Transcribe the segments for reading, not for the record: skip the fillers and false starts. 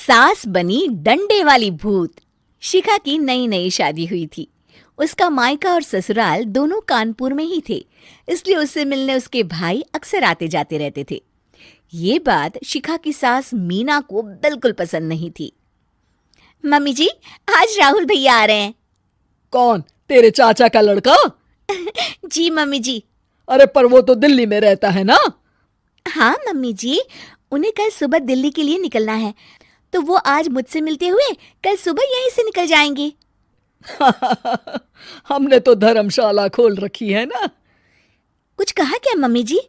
सास बनी डंडे वाली भूत। शिखा की नई नई शादी हुई थी। उसका मायका और ससुराल दोनों कानपुर में ही थे, इसलिए उससे मिलने उसके भाई अक्सर आते जाते रहते थे। ये बात शिखा की सास मीना को बिल्कुल पसंद नहीं थी। मम्मी जी, आज राहुल भैया आ रहे हैं। कौन, तेरे चाचा का लड़का? जी मम्मी जी। अरे पर वो तो दिल्ली में रहता है ना। हाँ मम्मी जी, उन्हें कल सुबह दिल्ली के लिए निकलना है, तो वो आज मुझसे मिलते हुए कल सुबह यहीं से निकल जाएंगे। हमने तो धर्मशाला खोल रखी है ना। कुछ कहा क्या मम्मी जी?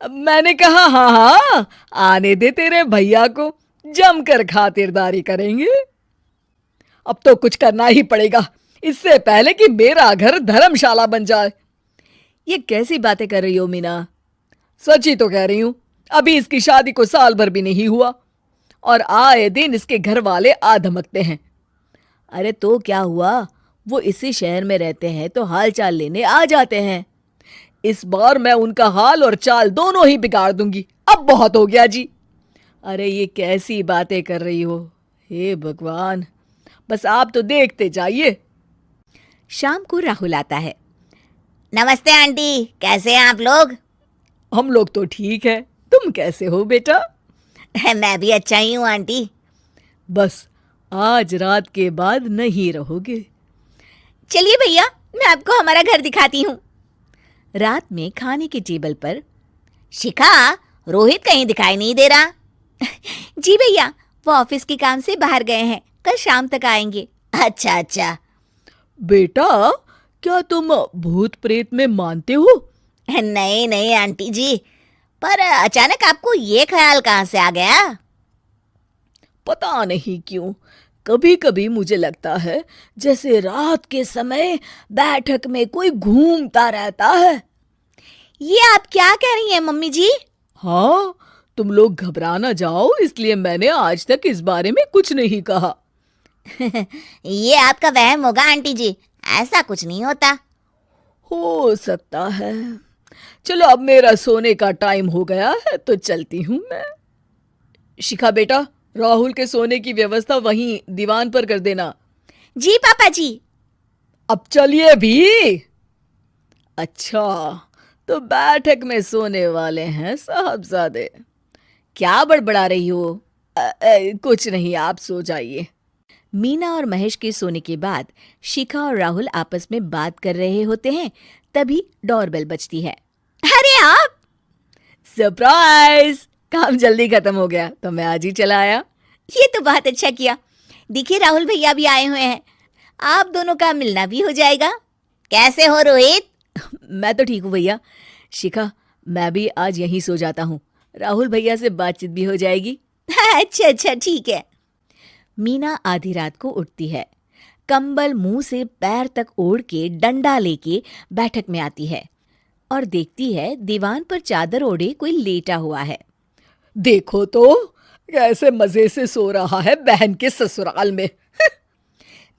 मैंने कहा हाँ हाँ, आने दे तेरे भैया को, जमकर खातिरदारी करेंगे। अब तो कुछ करना ही पड़ेगा, इससे पहले कि मेरा घर धर्मशाला बन जाए। ये कैसी बातें कर रही हो मीना? सच ही तो कह रही हूं। अभी इसकी शादी को साल भर भी नहीं हुआ और आए दिन इसके घर वाले आ धमकते हैं। अरे तो क्या हुआ, वो इसी शहर में रहते हैं तो हाल चाल लेने आ जाते हैं। इस बार मैं उनका हाल और चाल दोनों ही बिगाड़ दूंगी। अब बहुत हो गया जी। अरे ये कैसी बातें कर रही हो, हे भगवान, बस आप तो देखते जाइए। शाम को राहुल आता है। नमस्ते आंटी, कैसे हैं आप लोग? हम लोग तो ठीक है, तुम कैसे हो बेटा? मैं भी अच्छा ही हूँ आंटी। बस आज रात के बाद नहीं रहोगे। चलिए भैया, मैं आपको हमारा घर दिखाती हूँ। रात में खाने के टेबल पर शिखा, रोहित कहीं दिखाई नहीं दे रहा। जी भैया, वो ऑफिस के काम से बाहर गए हैं, कल शाम तक आएंगे। अच्छा अच्छा। बेटा, क्या तुम भूत प्रेत में मानते हो? नहीं नहीं आंटी जी, पर अचानक आपको ये ख्याल कहाँ से आ गया? पता नहीं क्यों, कभी कभी मुझे लगता है जैसे रात के समय बैठक में कोई घूमता रहता है। ये आप क्या कह रही हैं मम्मी जी? हाँ, तुम लोग घबरा ना जाओ, इसलिए मैंने आज तक इस बारे में कुछ नहीं कहा। ये आपका वहम होगा आंटी जी, ऐसा कुछ नहीं होता। हो सकता है। चलो अब मेरा सोने का टाइम हो गया है तो चलती हूँ मैं। शिखा बेटा, राहुल के सोने की व्यवस्था वहीं दीवान पर कर देना। जी पापा जी। अब चलिए भी। अच्छा, तो बैठक में सोने वाले हैं साहबजादे। क्या बड़बड़ा रही हो? कुछ नहीं, आप सो जाइए। मीना और महेश के सोने के बाद शिखा और राहुल आपस में बात कर रहे होते हैं, तभी डोरबेल बजती है। अरे आप! सरप्राइज! काम जल्दी खत्म हो गया तो मैं आज ही चला आया। ये तो बहुत अच्छा किया। देखिए राहुल भैया भी आए हुए हैं, आप दोनों का मिलना भी हो जाएगा। कैसे हो रोहित? मैं तो ठीक हूँ भैया। शिखा, मैं भी आज यहीं सो जाता हूँ, राहुल भैया से बातचीत भी हो जाएगी। अच्छा अच्छा, ठीक है। मीना आधी रात को उठती है, कंबल मुंह से पैर तक ओढ़ के डंडा लेके बैठक में आती है और देखती है दीवान पर चादर ओढ़े कोई लेटा हुआ है। देखो तो कैसे मजे से सो रहा है बहन के ससुराल में।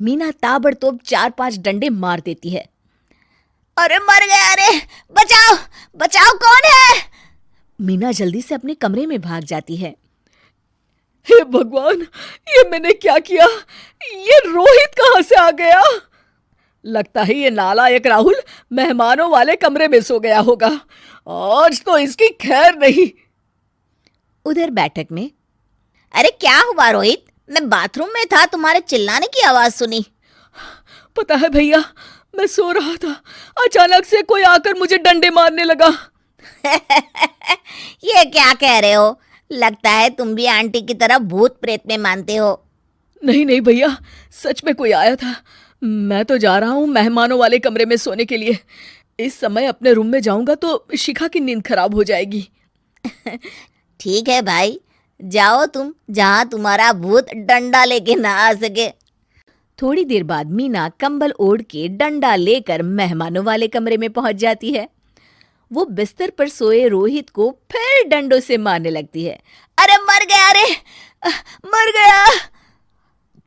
मीना ताबड़तोड़ 4-5 डंडे मार देती है। अरे मर गया, अरे बचाओ बचाओ, कौन है? मीना जल्दी से अपने कमरे में भाग जाती है। हे भगवान, ये मैंने क्या किया? ये रोहित कहाँ से आ गया? लगता है ये नालायक राहुल मेहमानों वाले कमरे में सो गया होगा। आज तो इसकी खैर नहीं। उधर बैठक में, अरे क्या हुआ रोहित? मैं बाथरूम में था, तुम्हारे चिल्लाने की आवाज सुनी। पता है भैया, मैं सो रहा था, अचानक से कोई आकर मुझे डंडे मारने लगा। ये क्या कह रहे हो? लगता है तुम भी आंटी की तरह भूत प्रेत में मानते हो। नहीं नहीं भैया, सच में कोई आया था। मैं तो जा रहा हूँ मेहमानों वाले कमरे में सोने के लिए। इस समय अपने रूम में जाऊंगा तो शिखा की नींद खराब हो जाएगी। ठीक है भाई, जाओ तुम, जहां तुम्हारा भूत डंडा लेके ना आ सके। थोड़ी देर बाद मीना कंबल ओढ़ के डंडा लेकर मेहमानों वाले कमरे में पहुंच जाती है। वो बिस्तर पर सोए रोहित को फिर डंडों से मारने लगती है। अरे मर गया, अरे मर गया।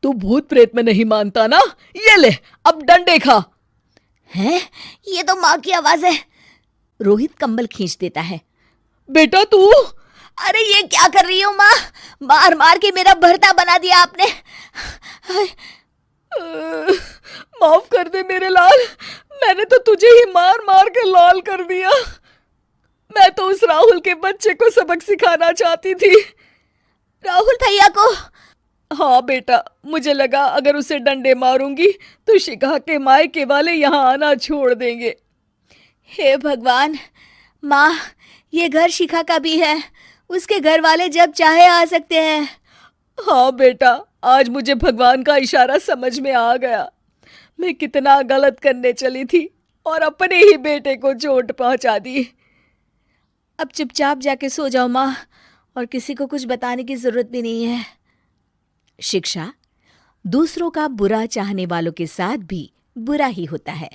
तू भूत प्रेत में नहीं मानता ना? ये ले, अब डंडे खा। हैं? ये तो माँ की आवाज है। रोहित कंबल खींच देता है। बेटा तू! अरे ये क्या कर रही हो माँ? मार मार के मेरा भरता बना दिया आपने। हाय, माफ कर दे मेरे लाल, मैंने तो तुझे ही मार मार कर लाल कर दिया। मैं तो उस राहुल के बच्चे को सबक सिखाना चाहती थी। राहुल भैया को? हाँ बेटा, मुझे लगा अगर उसे डंडे मारूंगी तो शिखा के मायके वाले यहाँ आना छोड़ देंगे। हे भगवान, माँ ये घर शिखा का भी है, उसके घर वाले जब चाहे आ सकते हैं। हाँ बेटा, आज मुझे भगवान का इशारा समझ में आ गया। मैं कितना गलत करने चली थी और अपने ही बेटे को चोट पहुंचा दी। अब चुपचाप जाके सो जाओ माँ, और किसी को कुछ बताने की जरूरत भी नहीं है। शिक्षा दूसरों का बुरा चाहने वालों के साथ भी बुरा ही होता है।